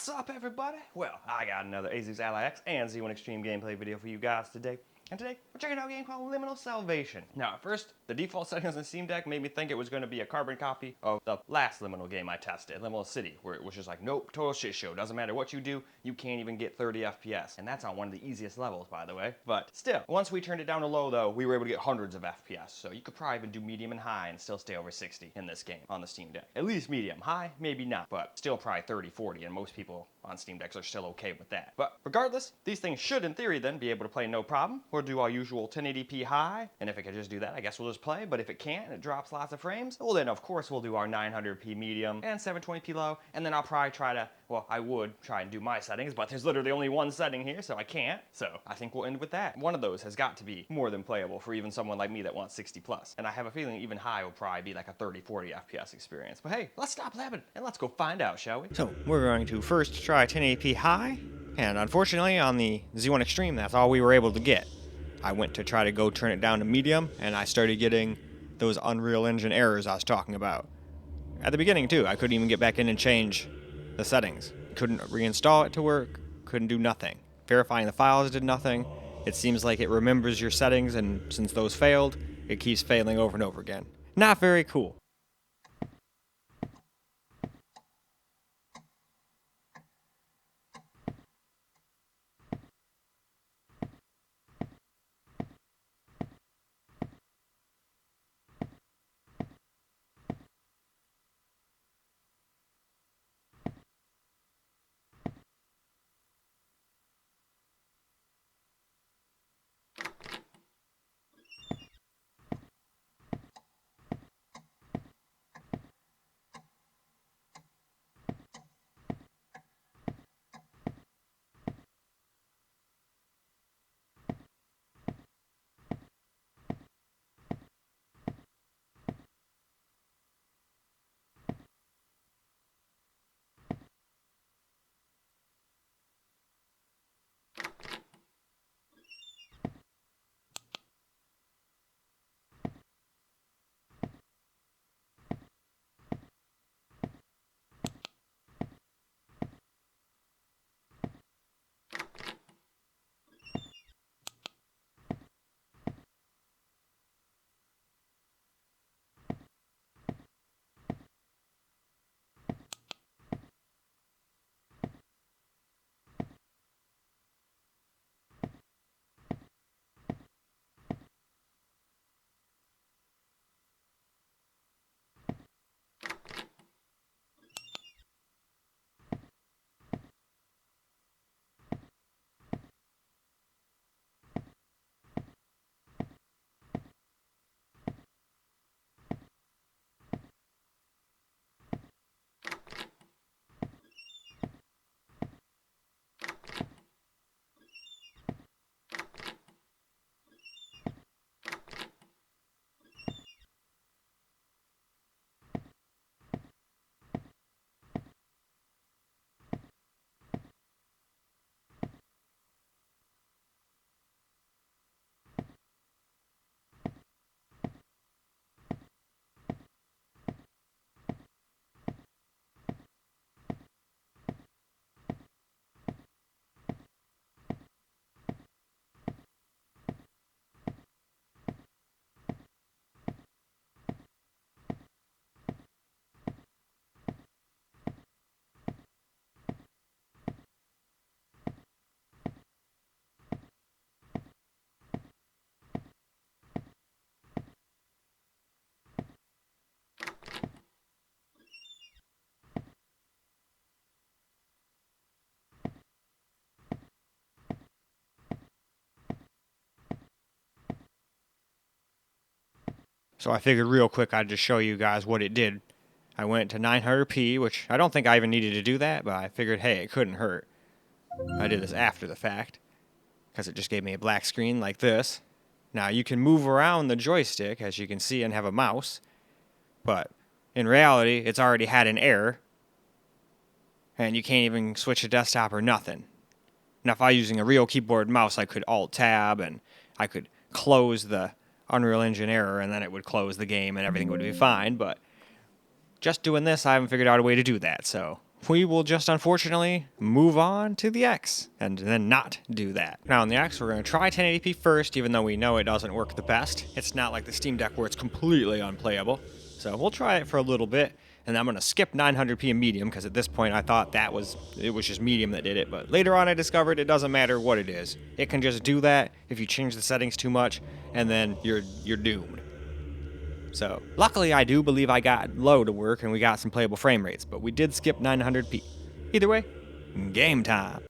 What's up, everybody? Well, I got another Asus Ally X and Z1 Extreme gameplay video for you guys today. And today, we're checking out a game called Liminal Salvation. Now, at first, the default settings on Steam Deck made me think it was going to be a carbon copy of the last Liminal game I tested, Liminal City, where it was just like, nope, total shit show. Doesn't matter what you do, you can't even get 30 FPS. And that's on one of the easiest levels, by the way. But still, once we turned it down to low, though, we were able to get hundreds of FPS. So you could probably even do medium and high and still stay over 60 in this game on the Steam Deck. At least medium. High, maybe not, but still probably 30, 40, and most people on Steam Decks are still okay with that. But regardless, these things should, in theory, then be able to play no problem. We'll do our usual 1080p high, and if it can just do that, I guess we'll just play. But if it can't and it drops lots of frames, well then of course we'll do our 900p medium and 720p low, and then I'll probably try to, well, I would try and do my settings, but there's literally only one setting here, so I can't. So I think we'll end with that. One of those has got to be more than playable for even someone like me that wants 60 plus. And I have a feeling even high will probably be like a 30, 40 FPS experience. But hey, let's stop blabbing and let's go find out, shall we? So we're going to first try 1080p high, and unfortunately on the Z1 Extreme, that's all we were able to get. I went to try to go turn it down to medium, and I started getting those Unreal Engine errors I was talking about. At the beginning too, I couldn't even get back in and change the settings. Couldn't reinstall it to work, couldn't do nothing. Verifying the files did nothing. It seems like it remembers your settings, and since those failed, it keeps failing over and over again. Not very cool. So I figured real quick I'd just show you guys what it did. I went to 900p, which I don't think I even needed to do that, but I figured, hey, it couldn't hurt. I did this after the fact, because it just gave me a black screen like this. Now you can move around the joystick, as you can see, and have a mouse, but in reality, it's already had an error, and you can't even switch to desktop or nothing. Now if I was using a real keyboard and mouse, I could Alt-Tab, and I could close the Unreal Engine error, and then it would close the game and everything would be fine, but just doing this, I haven't figured out a way to do that, so we will just unfortunately move on to the X and then not do that. Now on the X, we're going to try 1080p first, even though we know it doesn't work the best. It's not like the Steam Deck where it's completely unplayable. So we'll try it for a little bit, and then I'm going to skip 900p in medium, because at this point I thought it was just medium that did it, but later on I discovered it doesn't matter what it is. It can just do that if you change the settings too much, and then you're doomed. So, luckily I do believe I got low to work and we got some playable frame rates, but we did skip 900p. Either way, game time.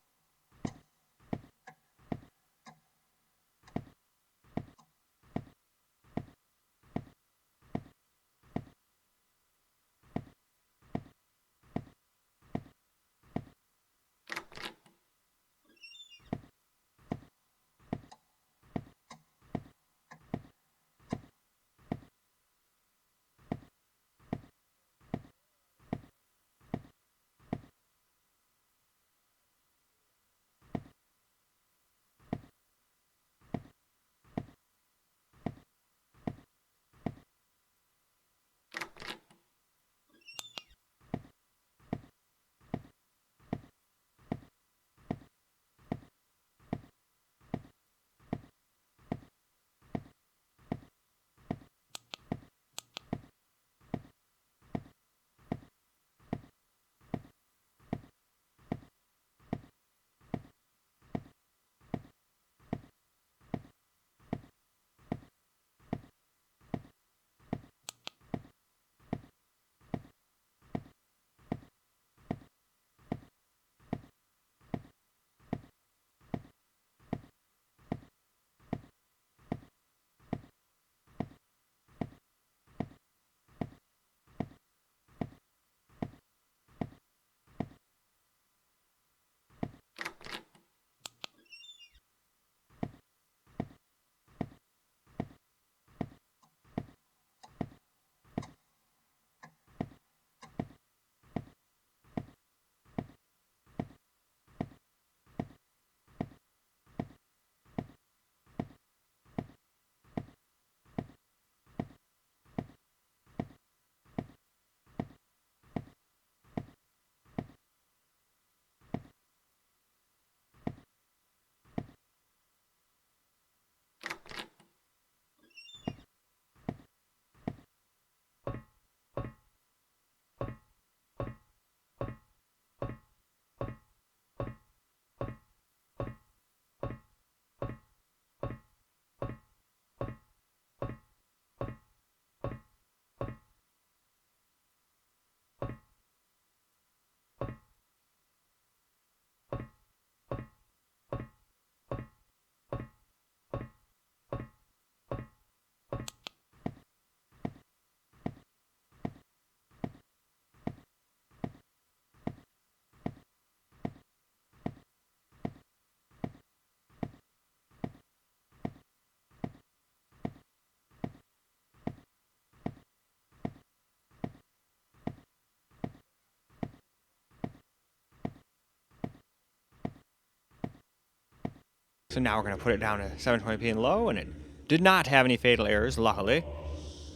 So now we're going to put it down to 720p in low, and it did not have any fatal errors, luckily.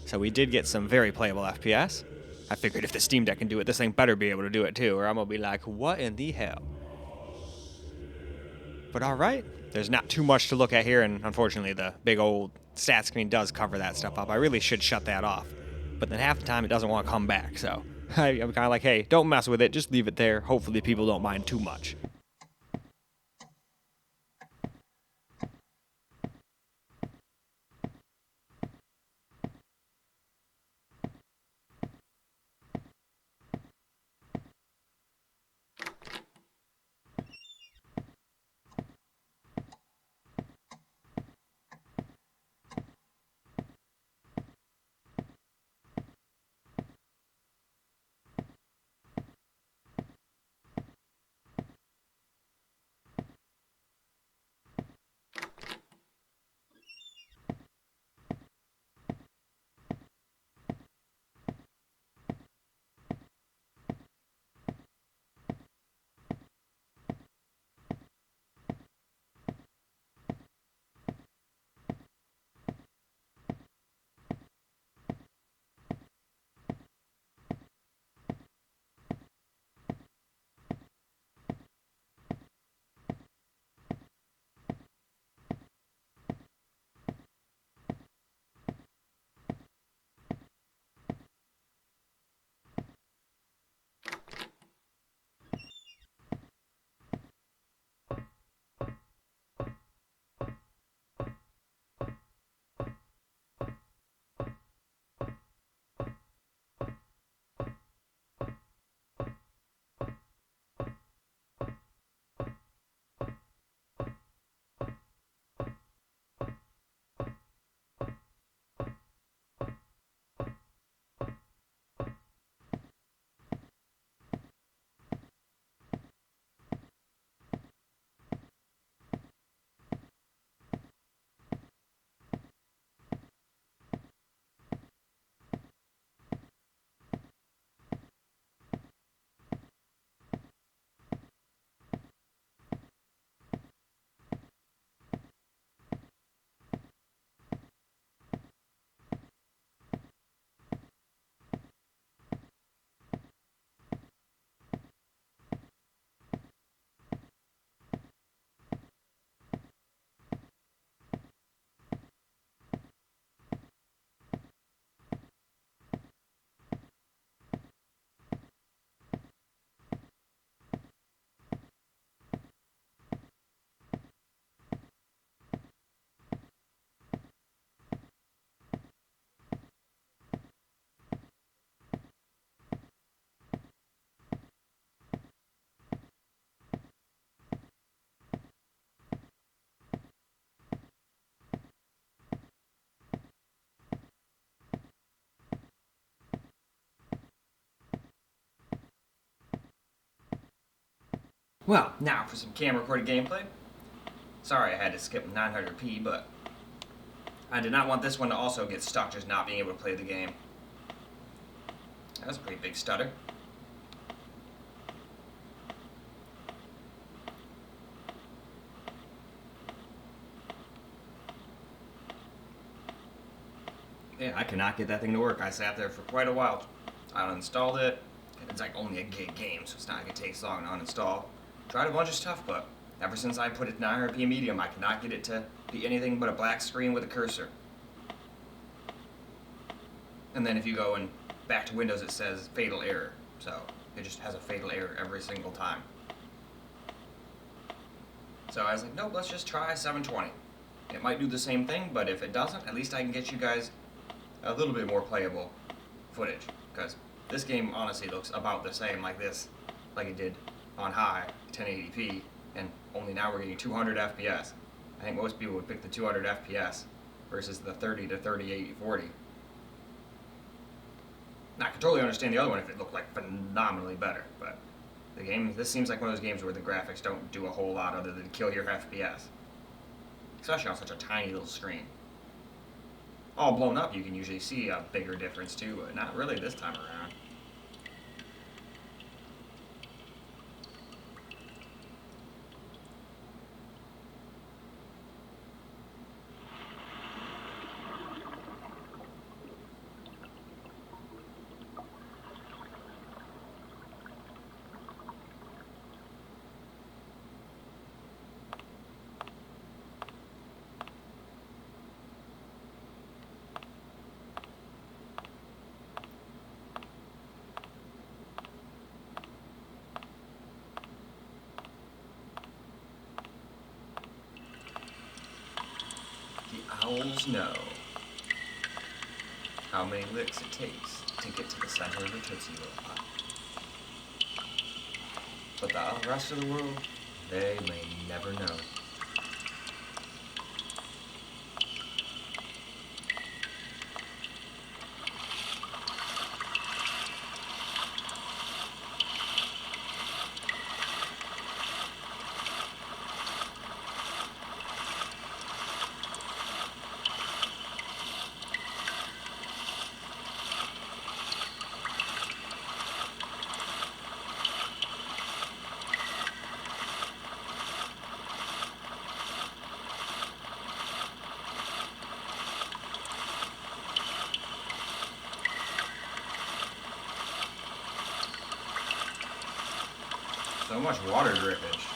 So we did get some very playable FPS. I figured if the Steam Deck can do it, this thing better be able to do it too, or I'm going to be like, what in the hell? But alright, there's not too much to look at here, and unfortunately the big old stat screen does cover that stuff up. I really should shut that off. But then half the time it doesn't want to come back, so I'm kind of like, hey, don't mess with it, just leave it there. Hopefully people don't mind too much. Well, now for some camera recorded gameplay. Sorry I had to skip 900p, but I did not want this one to also get stuck just not being able to play the game. That was a pretty big stutter. Yeah, I cannot get that thing to work. I sat there for quite a while. I uninstalled it. It's like only a gig game, so it's not like it takes long to uninstall. Tried a bunch of stuff, but ever since I put it 900p medium, I cannot get it to be anything but a black screen with a cursor. And then if you go and back to Windows, it says fatal error. So it just has a fatal error every single time. So I was like, nope, let's just try 720. It might do the same thing, but if it doesn't, at least I can get you guys a little bit more playable footage. Because this game honestly looks about the same like this, like it did on high, 1080p, and only now we're getting 200 FPS. I think most people would pick the 200 FPS versus the 30 to 30, 80, 40. Now, I can totally understand the other one if it looked like phenomenally better, but the game, this seems like one of those games where the graphics don't do a whole lot other than kill your FPS. Especially on such a tiny little screen. All blown up, you can usually see a bigger difference too, but not really this time around. The owls know how many licks it takes to get to the center of a Tootsie Roll Pop. But the rest of the world, they may never know. So much water drippage.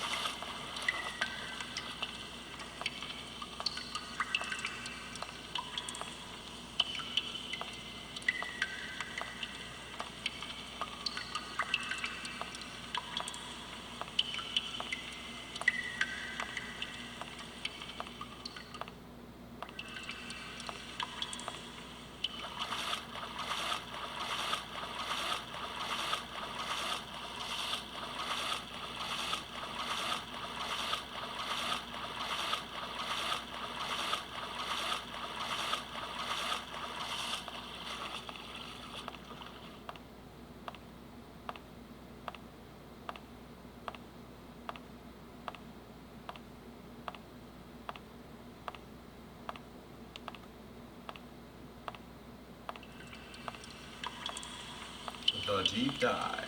The deep dive.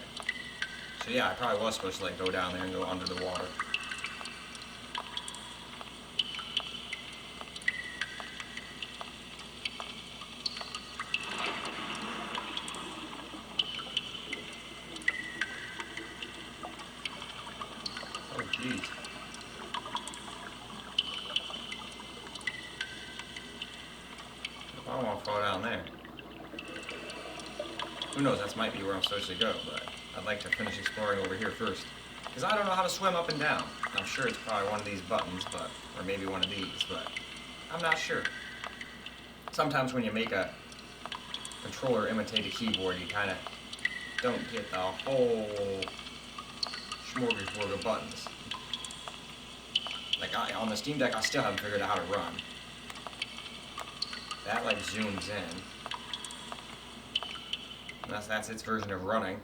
So yeah, I probably was supposed to like go down there and go under the water. Oh jeez. I don't want to fall down there. Who knows, that might be where I'm supposed to go, but I'd like to finish exploring over here first. Because I don't know how to swim up and down. I'm sure it's probably one of these buttons, but or maybe one of these, but I'm not sure. Sometimes when you make a controller imitate a keyboard, you kind of don't get the whole smorgasbord of buttons. Like on the Steam Deck, I still haven't figured out how to run. That like zooms in. That's its version of running.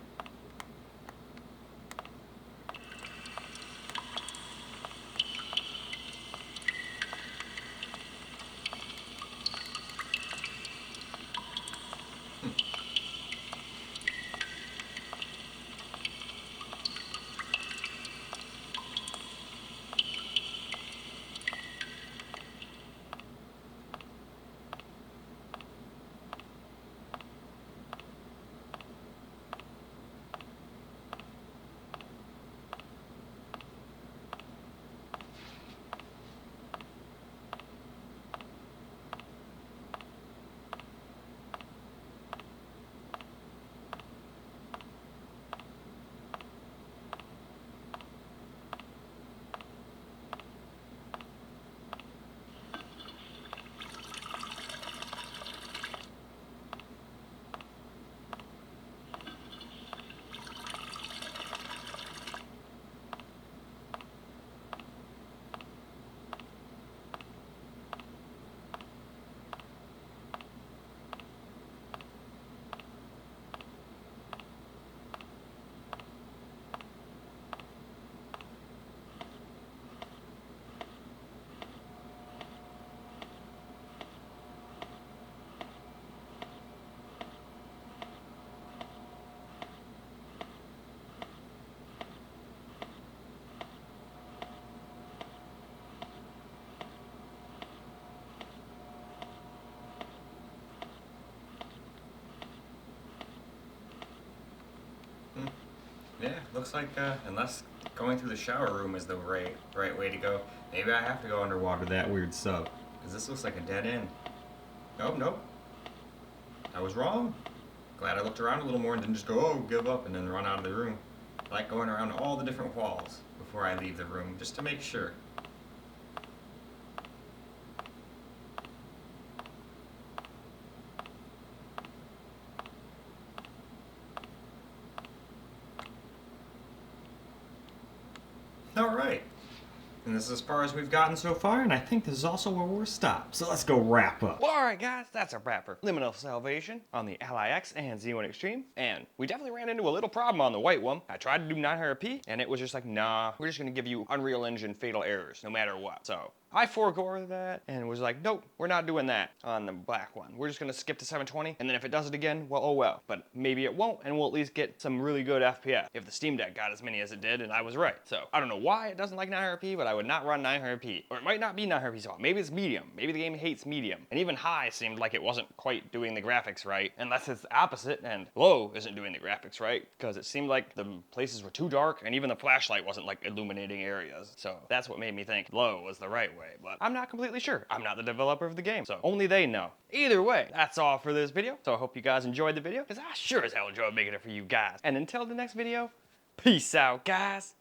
Yeah, looks like unless going through the shower room is the right way to go, maybe I have to go underwater that weird sub, because this looks like a dead end. Nope. I was wrong. Glad I looked around a little more and didn't just go, oh, give up, and then run out of the room. I like going around all the different walls before I leave the room, just to make sure. Alright. And this is as far as we've gotten so far, and I think this is also where we're stopped. So let's go wrap up. Well, alright guys, that's a wrap for Liminal Salvation on the Ally X and Z1 Extreme. And we definitely ran into a little problem on the white one. I tried to do 900p, and it was just like, nah, we're just gonna give you Unreal Engine fatal errors, no matter what. So I forego that and was like, nope, we're not doing that on the black one. We're just gonna skip to 720, and then if it does it again, well, oh well. But maybe it won't, and we'll at least get some really good FPS if the Steam Deck got as many as it did, and I was right. So I don't know why it doesn't like 900p, but I would not run 900p. Or it might not be 900p so maybe it's medium. Maybe the game hates medium. And even high seemed like it wasn't quite doing the graphics right, unless it's the opposite, and low isn't doing the graphics right, because it seemed like the places were too dark, and even the flashlight wasn't like illuminating areas. So that's what made me think low was the right way, but I'm not completely sure. I'm not the developer of the game, so only they know. Either way, that's all for this video. So I hope you guys enjoyed the video, because I sure as hell enjoyed making it for you guys. And until the next video, peace out, guys.